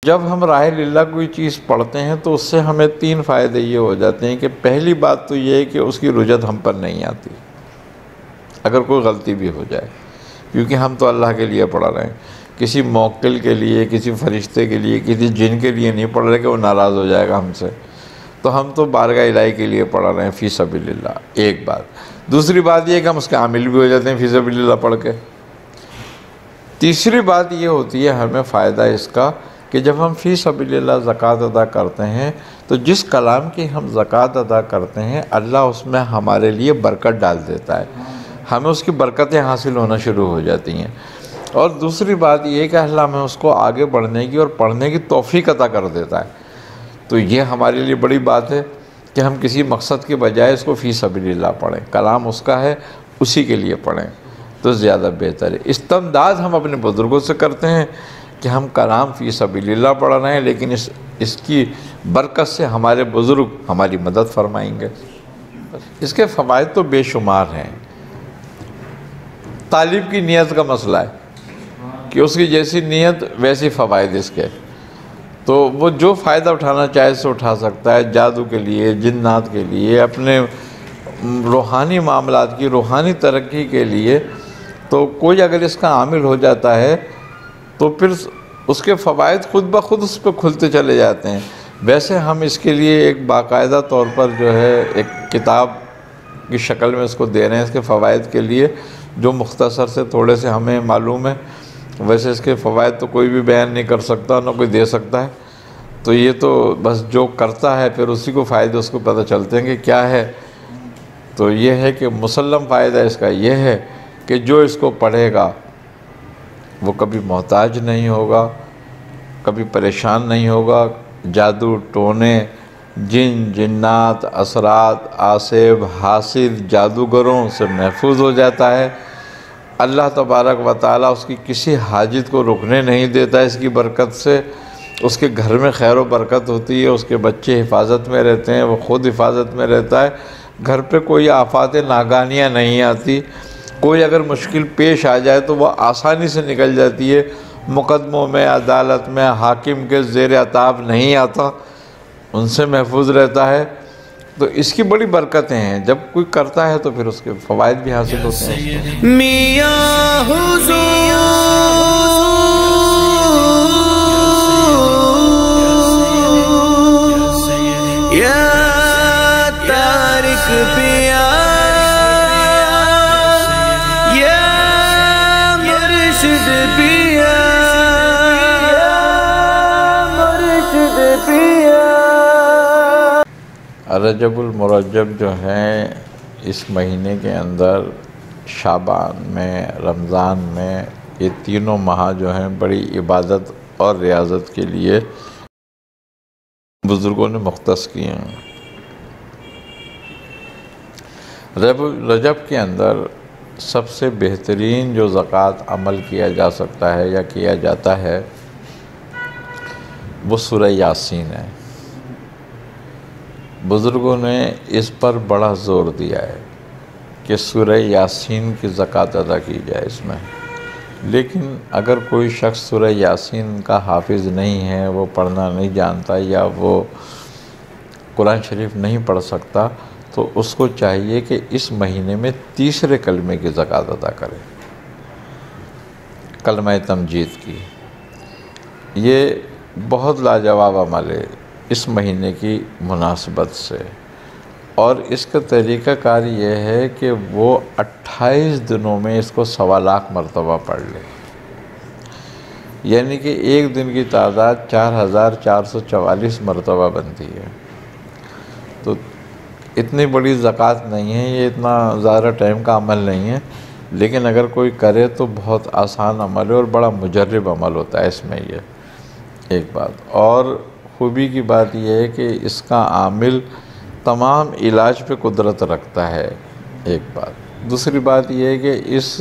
जब हम राह लिल्लाह कोई चीज़ पढ़ते हैं तो उससे हमें 3 फ़ायदे ये हो जाते हैं कि पहली बात तो ये है कि उसकी रुजत हम पर नहीं आती अगर कोई गलती भी हो जाए, क्योंकि हम तो अल्लाह के लिए पढ़ रहे हैं, किसी मौक्किल के लिए, किसी फरिश्ते के लिए, किसी जिन के लिए नहीं पढ़ रहे कि वो नाराज़ हो जाएगा हमसे। तो हम तो बारगाह इलाही के लिए पढ़ रहे हैं फ़ी सबीलिल्लाह, एक बात। दूसरी बात ये कि हम उसके आमिल भी हो जाते हैं फ़ी सबीलिल्लाह पढ़ के। तीसरी बात ये होती है हमें फ़ायदा इसका कि जब हम फ़ी सबीलिल्लाह ज़कात अदा करते हैं तो जिस कलाम की हम ज़कात अदा करते हैं अल्लाह उसमें हमारे लिए बरकत डाल देता है, हमें उसकी बरकतें हासिल होना शुरू हो जाती हैं। और दूसरी बात ये कि अल्लाह हमें उसको आगे बढ़ने की और पढ़ने की तौफ़ीक अता कर देता है। तो ये हमारे लिए बड़ी बात है कि हम किसी मकसद के बजाय इसको फ़ी सबीलिल्लाह पढ़ें, कलाम उसका है उसी के लिए पढ़ें तो ज़्यादा बेहतर है। इस्तेमदाद हम अपने बुज़ुर्गों से करते हैं कि हम कलाम फ़ी सबीलिल्लाह पढ़ रहे हैं, लेकिन इसकी बरकत से हमारे बुज़ुर्ग हमारी मदद फरमाएंगे। इसके फ़वाइद तो बेशुमार हैं। तालिब की नीयत का मसला है कि उसकी जैसी नीयत वैसी फ़वाइद इसके, तो वो जो फ़ायदा उठाना चाहे सो उठा सकता है, जादू के लिए, जिन्नात के लिए, अपने रूहानी मामलात की रूहानी तरक्की के लिए। तो कोई अगर इसका आमिल हो जाता है तो फिर उसके फ़वाइद ख़ुद ब खुद उस पर खुलते चले जाते हैं। वैसे हम इसके लिए एक बाकायदा तौर पर जो है एक किताब की शक्ल में इसको दे रहे हैं इसके फ़वाइद के लिए, जो मुख्तसर से थोड़े से हमें मालूम है। वैसे इसके फ़वाइद तो कोई भी बयान नहीं कर सकता, ना कोई दे सकता है। तो ये तो बस जो करता है फिर उसी को फ़ायदे उसको पता चलते हैं कि क्या है। तो ये है कि मुसल्लम फ़ायदा इसका ये है कि जो इसको पढ़ेगा वो कभी मोहताज नहीं होगा, कभी परेशान नहीं होगा, जादू टोने, जिन जिन्नात, असरात, आसिब, हासिद, जादूगरों से महफूज हो जाता है। अल्लाह तबारक व तआला उसकी किसी हाजित को रुकने नहीं देता इसकी बरकत से। उसके घर में खैर व बरकत होती है, उसके बच्चे हिफाजत में रहते हैं, वो ख़ुद हिफाजत में रहता है, घर पे कोई आफात नागानियाँ नहीं आती। कोई अगर मुश्किल पेश आ जाए तो वह आसानी से निकल जाती है, मुकदमों में, अदालत में हाकिम के ज़ेर अताब नहीं आता, उनसे महफूज रहता है। तो इसकी बड़ी बरकतें हैं। जब कोई करता है तो फिर उसके फ़वाइद भी हासिल होते हैं। मियां हुज़ूर या तारिक पिया या मुर्शिद पिया मुर्शिद पिया। रजबुल मुरज्जब जो है इस महीने के अंदर शाबान में, रमज़ान में, ये तीनों माह जो हैं बड़ी इबादत और रियाज़त के लिए बुज़ुर्गों ने मुख्तस किए हैं। रजब के अंदर सबसे बेहतरीन जो ज़कात अमल किया जा सकता है या किया जाता है वो सूरह यासीन है। बुज़ुर्गों ने इस पर बड़ा ज़ोर दिया है कि सूरह यासीन की ज़कात अदा की जाए इसमें। लेकिन अगर कोई शख्स सूरह यासीन का हाफिज़ नहीं है, वो पढ़ना नहीं जानता या वो कुरान शरीफ नहीं पढ़ सकता, तो उसको चाहिए कि इस महीने में तीसरे कलमे की ज़कात अदा करे, कलमा तमजीद की। ये बहुत लाजवाब अमल है इस महीने की मुनासबत से। और इसका तरीक़ाकार ये है कि वो 28 दिनों में इसको 1.25 लाख मरतबा पढ़ ले, यानी कि एक दिन की तादाद 4444 मरतबा बनती है। तो इतनी बड़ी ज़कात नहीं है, ये इतना ज़्यादा टाइम का अमल नहीं है, लेकिन अगर कोई करे तो बहुत आसान अमल है और बड़ा मुजर्रब अमल होता है इसमें। ये एक बात। और खूबी की बात यह है कि इसका आमिल तमाम इलाज पे कुदरत रखता है, एक बात। दूसरी बात यह है कि इस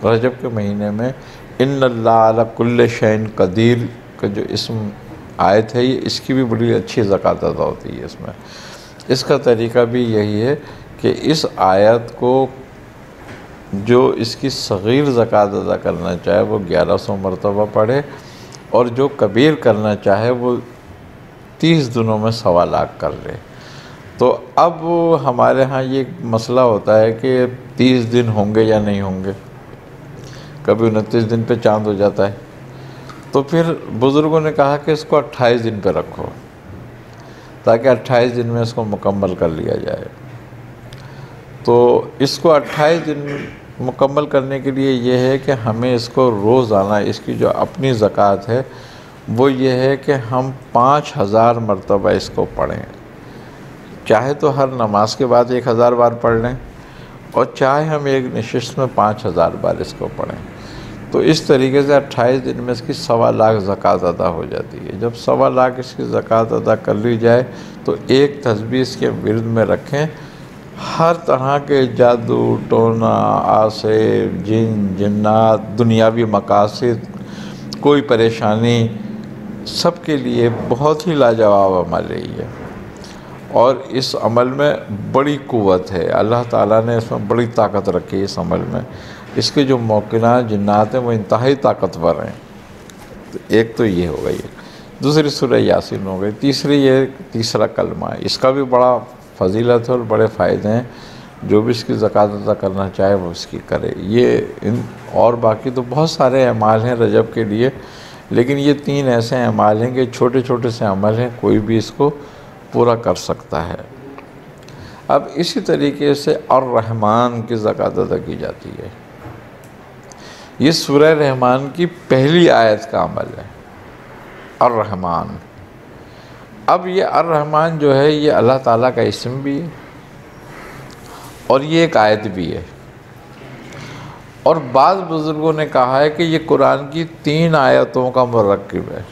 रजब के महीने में इन्नल्लाह अला कुल्लि शैइन क़दीर का जो इसम आयत है, ये इसकी भी बड़ी अच्छी ज़कात अदा होती है इसमें। इसका तरीक़ा भी यही है कि इस आयत को जो इसकी सग़ीर ज़कात अदा करना चाहे वो 1100 मरतबा पढ़े, और जो कबीर करना चाहे वो 30 दिनों में 1.25 लाख कर ले। तो अब हमारे यहाँ ये मसला होता है कि 30 दिन होंगे या नहीं होंगे, कभी 29 दिन पे चांद हो जाता है। तो फिर बुज़ुर्गों ने कहा कि इसको 28 दिन पे रखो, ताकि 28 दिन में इसको मुकम्मल कर लिया जाए। तो इसको 28 दिन मुकम्मल करने के लिए ये है कि हमें इसको रोज़ाना इसकी जो अपनी ज़कात है वो ये है कि हम 5000 मरतबा इसको पढ़ें। चाहे तो हर नमाज के बाद 1000 बार पढ़ लें, और चाहे हम एक नशिस्त में 5000 बार इसको पढ़ें। तो इस तरीके से 28 दिन में इसकी 1.25 लाख ज़कात अदा हो जाती है। जब 1.25 लाख इसकी ज़कात अदा कर ली जाए तो एक तस्बीह इसके विर्द में रखें। हर तरह के जादू टोना आसे जिन जिन्नात दुनियावी मकासद कोई परेशानी सब के लिए बहुत ही लाजवाब अमल है ये, और इस अमल में बड़ी क़ुव्वत है। अल्लाह ताला ने इसमें बड़ी ताकत रखी है इस अमल में। इसके जो मौकिना जिन्नात हैं वो इंतहाई ताकतवर हैं। तो एक तो ये हो गई, दूसरी सूरह यासीन हो गई, तीसरा कलमा है। इसका भी बड़ा फजीलत है और बड़े फ़ायदे हैं। जो भी इसकी ज़कात अदा करना चाहे वो इसकी करे। ये और बाकी तो बहुत सारे अमाल हैं रजब के लिए, लेकिन ये 3 ऐसे अमाल हैं कि छोटे छोटे से अमल हैं, कोई भी इसको पूरा कर सकता है। अब इसी तरीके से अर्रहमान की ज़कात अदा की जाती है। ये सूरह रहमान की पहली आयत का अमल है, अर्रहमान। अब ये अर्रहमान जो है ये अल्लाह ताला का इस्म भी है और ये एक आयत भी है। और बाज़ बुज़ुर्गों ने कहा है कि ये कुरान की 3 आयतों का मुरक्किब है।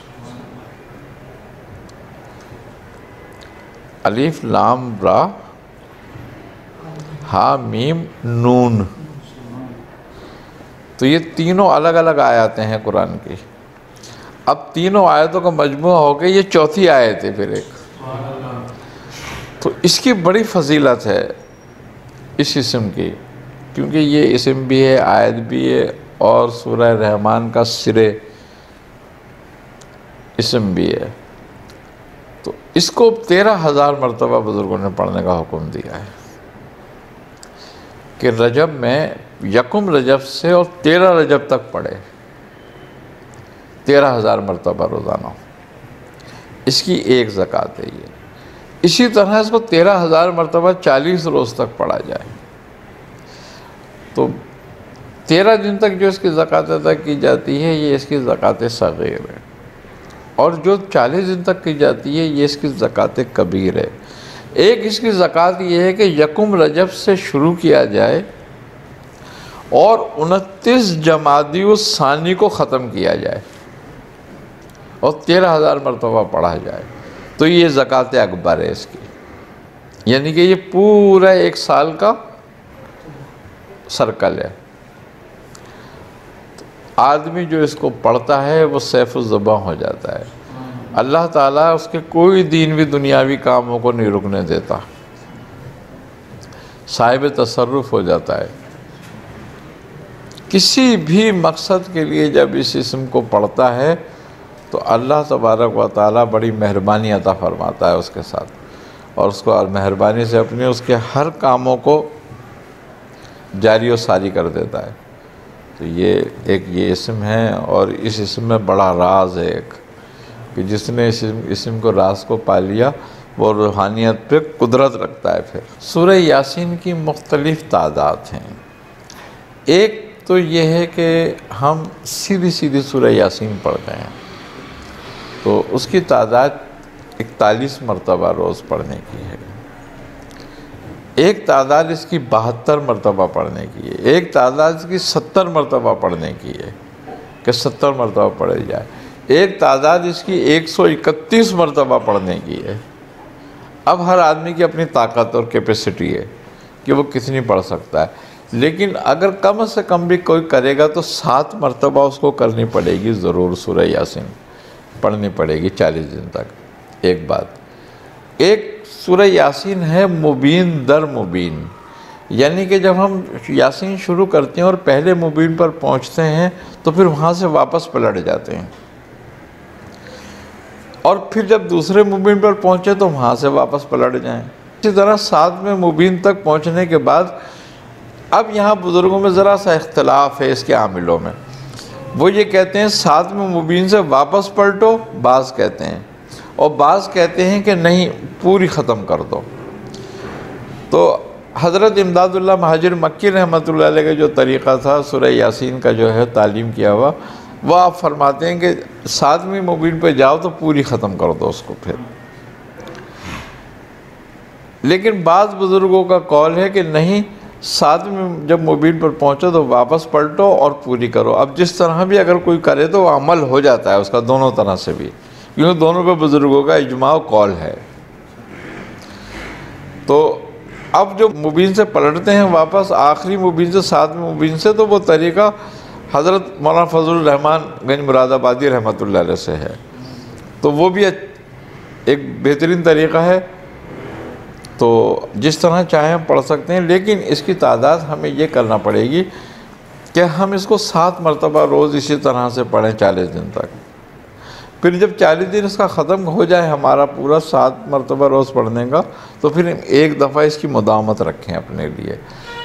अलिफ लाम रा हा मीम नून, तो ये तीनों अलग अलग आयतें हैं कुरान की। अब तीनों आयतों का मजमूआ हो गया, ये चौथी आयत है फिर एक। तो इसकी बड़ी फजीलत है इस इस्म की, क्योंकि ये इस्म भी है, आयत भी है, और सूरह रहमान का सिरे इस्म भी है। तो इसको 13,000 मरतबा बुज़ुर्गों ने पढ़ने का हुक्म दिया है कि रजब में यकुम रजब से और 13 रजब तक पढ़े, 13,000 मरतबा रोज़ाना। इसकी एक ज़कात है ये। इसी तरह इसको 13,000 मरतबा 40 रोज़ तक पढ़ा जाए तो 13 दिन तक जो इसकी ज़कात अदा की जाती है ये इसकी ज़कात सग़ीर है, और जो 40 दिन तक की जाती है ये इसकी ज़कात कबीर है। एक इसकी ज़कात ये है कि यकुम रजब से शुरू किया जाए और 29 जमादी सानी को ख़त्म किया जाए और 13,000 मरतबा पढ़ा जाए, तो ये ज़कात अकबर है इसकी। यानी कि ये पूरा 1 साल का सर्कल है। आदमी जो इसको पढ़ता है वो सैफ़ुज़्ज़बां हो जाता है। अल्लाह ताला उसके कोई दीनवी दुनियावी कामों को नहीं रुकने देता, साहिब तसर्रुफ़ हो जाता है। किसी भी मकसद के लिए जब इस इस्म को पढ़ता है तो अल्लाह तबारक व तआला बड़ी मेहरबानी अता फ़रमाता है उसके साथ, और उसको मेहरबानी से अपने उसके हर कामों को जारी और सारी कर देता है। तो ये इस्म है, और इस इस्म में बड़ा राज है एक, कि जिसने इस इस्म को राज को पा लिया वो रूहानियत पे कुदरत रखता है। फिर सूरह यासीन की मुख्तलिफ़ तादाद हैं। एक तो ये है कि हम सीधी सीधी सूरह यासीन पढ़ते हैं तो उसकी तादाद 41 मरतबा रोज़ पढ़ने की है। एक तादाद इसकी 72 मरतबा पढ़ने की है। एक तादाद इसकी 70 मरतबा पढ़ने की है कि 70 मरतबा पढ़ी जाए। एक तादाद इसकी 131 मरतबा पढ़ने की है। अब हर आदमी की अपनी ताकत और कैपेसिटी है कि वो कितनी पढ़ सकता है, लेकिन अगर कम से कम भी कोई करेगा तो 7 मरतबा उसको करनी पड़ेगी ज़रूर। सूरह यासीन पढ़नी पड़ेगी 40 दिन तक। एक बात, एक सूरह यासीन है मुबीन दर मुबीन, यानी कि जब हम यासीन शुरू करते हैं और पहले मुबीन पर पहुंचते हैं तो फिर वहाँ से वापस पलट जाते हैं। और फिर जब दूसरे मुबीन पर पहुँचे तो वहाँ से वापस पलट जाएं। इसी तरह 7वें मुबीन तक पहुँचने के बाद अब यहाँ बुज़ुर्गों में ज़रा सा इख्तलाफ है इसके आमिलों में। वो ये कहते हैं 7वें मुबीन से वापस पलटो, बाज़ कहते हैं, और बाज़ कहते हैं कि नहीं पूरी ख़त्म कर दो। तो हज़रत इमदादुल्लाह महाजिर मक्की रहमतुल्लाह अलैह का जो तरीक़ा था सूरह यासीन का जो है तालीम किया हुआ, वह आप फरमाते हैं कि 7वीं मुबीन पे जाओ तो पूरी ख़त्म कर दो उसको फिर। लेकिन बाज़ बुज़ुर्गों का कौल है कि नहीं, 7वीं जब मुबीन पर पहुँचो तो वापस पलटो और पूरी करो। अब जिस तरह भी अगर कोई करे तो अमल हो जाता है उसका दोनों तरह से भी, क्योंकि दोनों पे बुज़ुर्गों का इजमा कौल है। तो अब जो मुबीन से पलटते हैं वापस आखिरी मुबीन से 7वीं मुबीन से, तो वो तरीक़ा हज़रत मौलाना फजलुर रहमान गंज मुरादाबादी रहमतुल्लाह अलैह से है। तो वो भी एक बेहतरीन तरीक़ा है। तो जिस तरह चाहें पढ़ सकते हैं, लेकिन इसकी तादाद हमें ये करना पड़ेगी कि हम इसको 7 मरतबा रोज़ इसी तरह से पढ़ें 40 दिन तक। फिर जब 40 दिन इसका ख़त्म हो जाए हमारा पूरा 7 मरतबा रोज़ पढ़ने का, तो फिर एक दफ़ा इसकी मुदावमत रखें अपने लिए।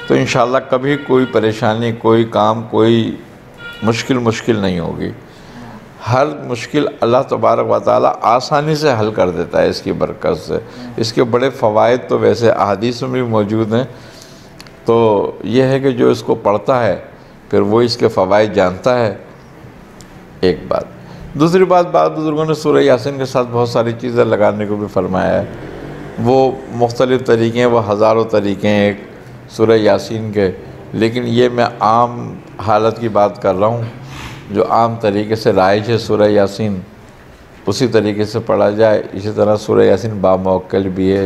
तो इंशाअल्लाह कभी कोई परेशानी, कोई काम, कोई मुश्किल नहीं होगी। हर मुश्किल अल्लाह तबारक व तआला आसानी से हल कर देता है इसकी बरकत से। इसके बड़े फ़वाइद तो वैसे अहादीस में भी मौजूद हैं। तो यह है कि जो इसको पढ़ता है फिर वो इसके फ़वाइद जानता है, एक बात। दूसरी बात बुज़ुर्गों ने सूरह यासीन के साथ बहुत सारी चीज़ें लगाने को भी फरमाया है। वो मुख्तलिफ़ तरीक़े हैं, वो हज़ारों तरीक़े हैं एक सूरह यासीन के, लेकिन ये मैं आम हालत की बात कर रहा हूँ जो आम तरीके से राइज है। सूरह यासीन उसी तरीके से पढ़ा जाए। इसी तरह सूरह यासीन बामौक्कल भी है,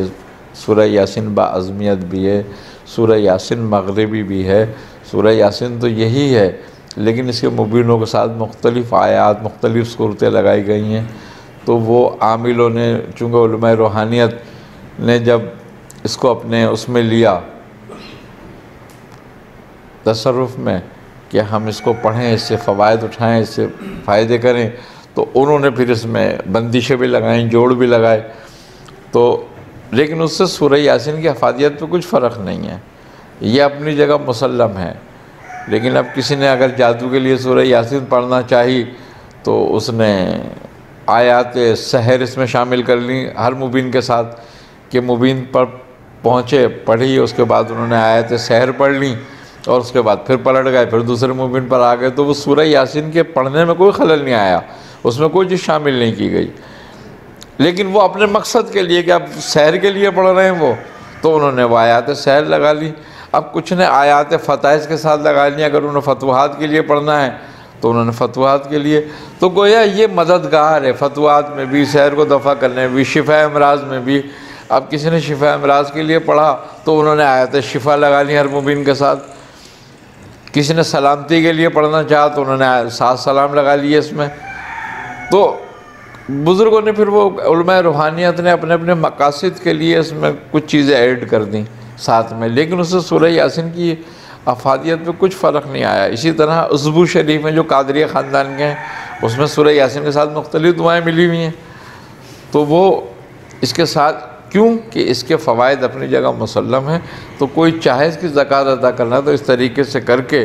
सूरह यासीन बाअज़मियत भी है, सूरह यासीन मग़रिबी भी है। सूरह यासीन तो यही है, लेकिन इसके मुबीनों के साथ मुख्तलिफ़ आयात, मुख्तलिफ़ सूरतें लगाई गई हैं। तो वो आमिलों ने, चूँकि उलमाए रूहानियत ने जब इसको अपने उसमें लिया तसर्रुफ़ में कि हम इसको पढ़ें, इससे फ़वाइद उठाएं, इससे फ़ायदे करें, तो उन्होंने फिर इसमें बंदिशें भी लगाईं, जोड़ भी लगाए। तो लेकिन उससे सूरह यासीन की अफादियत पे कुछ फ़र्क नहीं है, ये अपनी जगह मुसल्लम है। लेकिन अब किसी ने अगर जादू के लिए सूरह यासीन पढ़ना चाही तो उसने आयात सहर इसमें शामिल कर ली हर मुबीन के साथ, कि मुबीन पर पहुँचे, पढ़ी, उसके बाद उन्होंने आयत सहर पढ़ ली और उसके बाद फिर पलट गए, फिर दूसरे मुबीन पर आ गए। तो वो सूरह यासीन के पढ़ने में कोई खलल नहीं आया, उसमें कोई चीज़ शामिल नहीं की गई। लेकिन वो अपने मकसद के लिए कि अब सहर के लिए पढ़ रहे हैं वो, तो उन्होंने वो आयात सहर लगा ली। अब कुछ ने आयात फ़ताइज़ के साथ लगा ली, अगर उन्हें फतवाहात के लिए पढ़ना है तो उन्होंने फतवाहात के लिए। तो गोया ये मददगार है फतवाहात में भी, सहर को दफ़ा करने में भी, शिफा अमराज में भी। अब किसी ने शिफा अमराज के लिए पढ़ा तो उन्होंने आयत शिफा लगा ली हर मुबीन के साथ। किसी ने सलामती के लिए पढ़ना चाहा तो उन्होंने 7 सलाम लगा लिए इसमें। तो बुज़ुर्गों ने फिर वो उलमाए रूहानियत ने अपने अपने मकासद के लिए इसमें कुछ चीज़ें ऐड कर दी साथ में, लेकिन उससे सूरह यासीन की अफादियत पे कुछ फ़र्क नहीं आया। इसी तरह उज़्बू शरीफ में जो कादरिया ख़ानदान के हैं, उसमें सूरह यासीन के साथ मुख्तलिफ़ दुआएँ मिली हुई हैं। तो वो इसके साथ, क्योंकि इसके फ़वाइद अपनी जगह मुसल्लम हैं, तो कोई चाहे इसकी ज़कात अदा करना तो इस तरीके से करके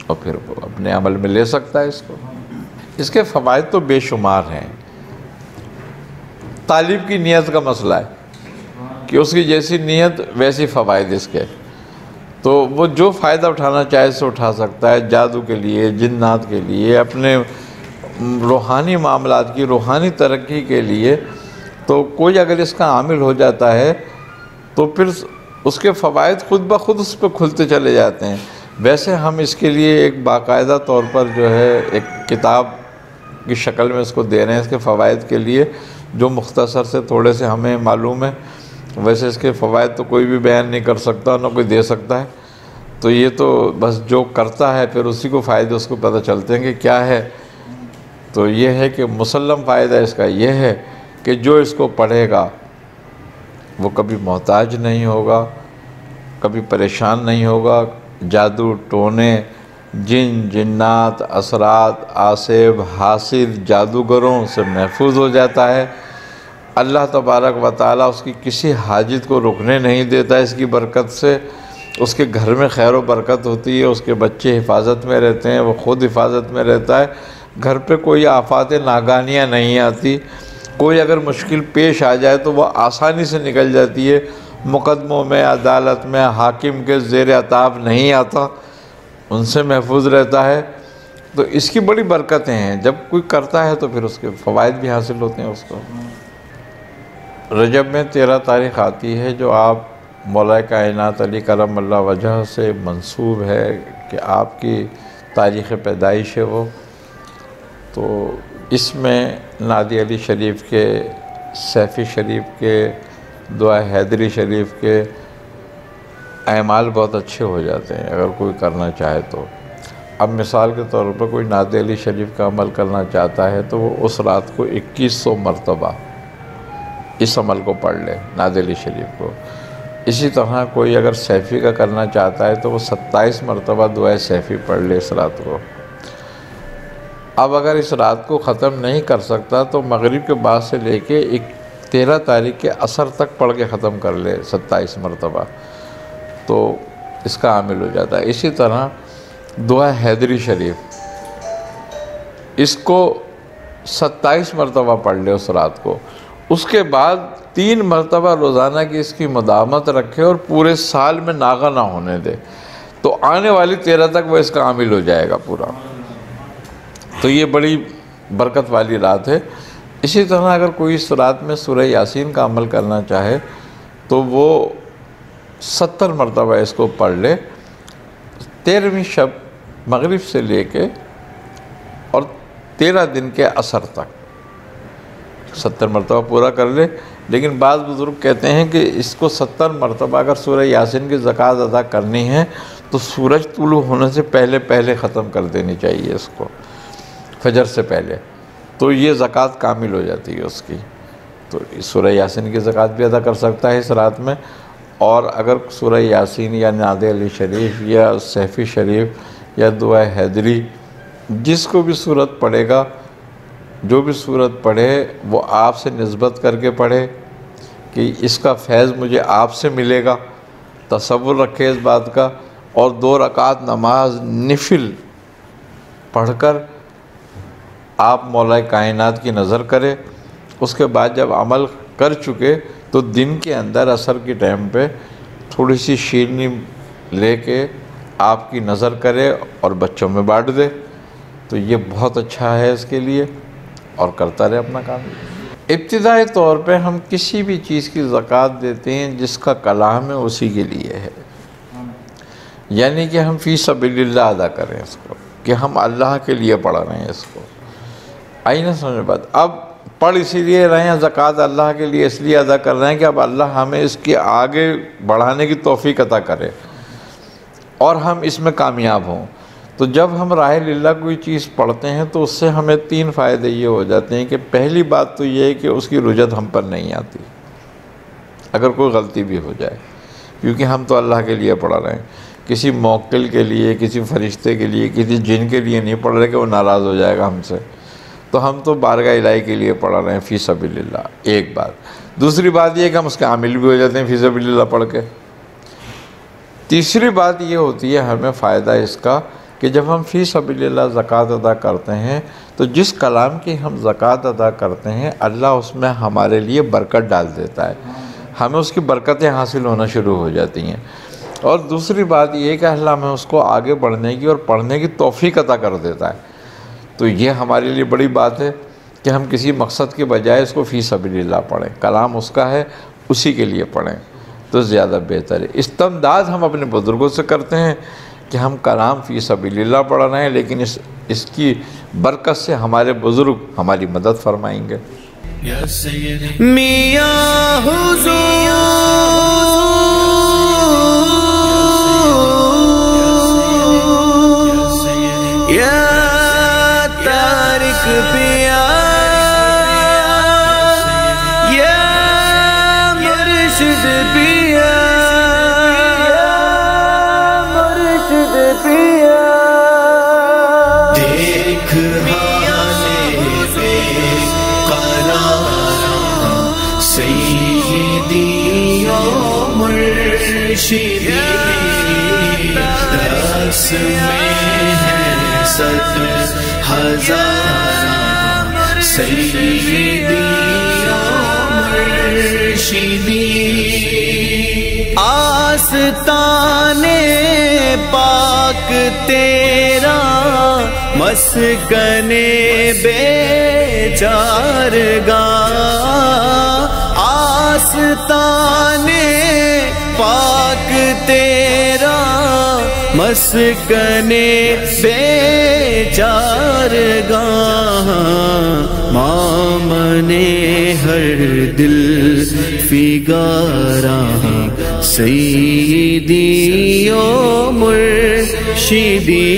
और फिर वो अपने अमल में ले सकता है इसको। इसके फ़वाइद तो बेशुमार हैं। तालिब की नीयत का मसला है कि उसकी जैसी नीयत वैसी फ़वाइद इसके। तो वो जो फ़ायदा उठाना चाहे से उठा सकता है, जादू के लिए, जिन्नात के लिए, अपने रूहानी मामलात की रूहानी तरक्की के लिए। तो कोई अगर इसका आमिल हो जाता है तो फिर उसके फ़वाइद ख़ुद ब खुद उस पर खुलते चले जाते हैं। वैसे हम इसके लिए एक बाकायदा तौर पर जो है एक किताब की शक्ल में इसको दे रहे हैं इसके फ़वाइद के लिए, जो मुख्तसर से थोड़े से हमें मालूम है। वैसे इसके फ़वाइद तो कोई भी बयान नहीं कर सकता, ना कोई दे सकता है। तो ये तो बस जो करता है फिर उसी को फ़ायदे उसको पता चलते हैं कि क्या है। तो ये है कि मुसल्लम फ़ायदा इसका ये है कि जो इसको पढ़ेगा वो कभी मोहताज नहीं होगा, कभी परेशान नहीं होगा, जादू टोने जिन जिन्नात, असरात, आसिब, हासिद, जादूगरों से महफूज हो जाता है। अल्लाह तबारक व ताला उसकी किसी हाजित को रुकने नहीं देता इसकी बरकत से। उसके घर में खैर व बरकत होती है, उसके बच्चे हिफाजत में रहते हैं, वो ख़ुद हिफाजत में रहता है, घर पे कोई आफात नागानियाँ नहीं आती। कोई अगर मुश्किल पेश आ जाए तो वह आसानी से निकल जाती है, मुकदमों में, अदालत में हाकिम के ज़ेर अताब नहीं आता, उनसे महफूज रहता है। तो इसकी बड़ी बरकतें हैं। जब कोई करता है तो फिर उसके फ़वाइद भी हासिल होते हैं उसको। रजब में 13 तारीख़ आती है जो आप मौला कायनात अली करम अल्लाह वजह से मंसूब है कि आपकी तारीख़ पैदाइश है वो। तो इसमें नादी अली शरीफ के, सैफ़ी शरीफ के, दुआ हैदरी शरीफ के अमाल बहुत अच्छे हो जाते हैं अगर कोई करना चाहे तो। अब मिसाल के तौर पर कोई नादी अली शरीफ का अमल करना चाहता है तो वो उस रात को 2100 मरतबा इस अमल को पढ़ ले, नादी अली शरीफ को। इसी तरह कोई अगर सैफ़ी का करना चाहता है तो वो 27 मरतबा दुआ सैफ़ी पढ़ ले इस रात को। अब अगर इस रात को ख़त्म नहीं कर सकता तो मगरिब के बाद से लेके 13 तारीख़ के असर तक पढ़ के ख़त्म कर ले 27 मरतबा, तो इसका आमिल हो जाता है। इसी तरह दुआ हैदरी शरीफ, इसको 27 मरतबा पढ़ ले उस रात को। उसके बाद 3 मरतबा रोज़ाना की इसकी मुदावमत रखे और पूरे साल में नागा ना होने दे, तो आने वाली 13 तक वो इसका आमिल हो जाएगा पूरा। तो ये बड़ी बरकत वाली रात है। इसी तरह अगर कोई इस रात में सूरह यासीन का अमल करना चाहे तो वो 70 मरतबा इसको पढ़ ले 13वीं शब मगरिब से लेके और 13 दिन के असर तक 70 मरतबा पूरा कर ले। लेकिन बाज़ बुज़ुर्ग कहते हैं कि इसको 70 मरतबा अगर सूरह यासीन की ज़कात अदा करनी है तो सूरज तुलू होने से पहले पहले ख़त्म कर देनी चाहिए इसको, फजर से पहले, तो ये ज़कात कामिल हो जाती है उसकी। तो सूरह यासीन की ज़कात भी अदा कर सकता है इस रात में। और अगर सूरह यासीन या नादे अली शरीफ या सैफ़ी शरीफ या दुआ हैदरी जिसको भी सूरत पढ़ेगा, जो भी सूरत पढ़े वो आपसे निस्बत करके पढ़े कि इसका फैज़ मुझे आपसे मिलेगा, तसव्वुर रखे इस बात का। और 2 रकात नमाज निफिल पढ़कर आप मौला कायनात की नज़र करें। उसके बाद जब अमल कर चुके तो दिन के अंदर असर के टाइम पे थोड़ी सी शीरनी लेके आपकी नज़र करे और बच्चों में बांट दे, तो ये बहुत अच्छा है इसके लिए, और करता रहे अपना काम। इब्तिदाई तौर पे हम किसी भी चीज़ की ज़कात देते हैं जिसका कलाम है उसी के लिए है, यानी कि हम फ़ी सबीलिल्लाह अदा करें इसको, कि हम अल्लाह के लिए पढ़ रहे हैं इसको। आई ना समझ बात। अब पढ़ इसीलिए रहे हैं ज़कात अल्लाह के लिए इसलिए अदा कर रहे हैं कि अब अल्लाह हमें इसके आगे बढ़ाने की तौफ़ीक अता करे और हम इसमें कामयाब हों। तो जब हम राह लिल्लाह कोई चीज़ पढ़ते हैं तो उससे हमें 3 फ़ायदे ये हो जाते हैं कि पहली बात तो ये है कि उसकी रुजत हम पर नहीं आती अगर कोई गलती भी हो जाए, क्योंकि हम तो अल्लाह के लिए पढ़ रहे हैं, किसी मौक्किल के लिए, किसी फ़रिश्ते के लिए, किसी जिन के लिए नहीं पढ़ रहे कि वो नाराज़ हो जाएगा हमसे। तो हम तो बारगाह इलाही के लिए पढ़ रहे हैं फ़ी सबीलिल्लाह, एक बात। दूसरी बात ये कि हम उसके आमिल भी हो जाते हैं फ़ी सबीलिल्लाह पढ़ के। तीसरी बात ये होती है हमें फ़ायदा इसका कि जब हम फ़ी सबीलिल्लाह ज़कात अदा करते हैं तो जिस कलाम की हम ज़कात अदा करते हैं अल्लाह उसमें हमारे लिए बरकत डाल देता है, हमें उसकी बरकतें हासिल होना शुरू हो जाती हैं। और दूसरी बात ये कि अल्लाह हमें उसको आगे बढ़ने की और पढ़ने की तौफ़ीक अता कर देता है। तो ये हमारे लिए बड़ी बात है कि हम किसी मकसद के बजाय इसको फ़ी सबीलिल्लाह पढ़ें, कलाम उसका है उसी के लिए पढ़ें तो ज़्यादा बेहतर है। इस्तेमदाद हम अपने बुज़ुर्गों से करते हैं कि हम कलाम फ़ी सबीलिल्लाह पढ़ रहे हैं, लेकिन इसकी बरकत से हमारे बुज़ुर्ग हमारी मदद फरमाएंगे। मियां हुज़ूर या तारिक पिया या मुर्शिद पिया मुर्शिद पिया। मुर्शिदी रस में है 100,000 सैयदी ओ मुर्शिदी। आस्ताने पाक तेरा मस्कने बेचारगाह, आस्ताने पाक तेरा मस्कने बेचारगाह। मामने हर दिल फिगारा सैयदी ओ मुर्शिदी।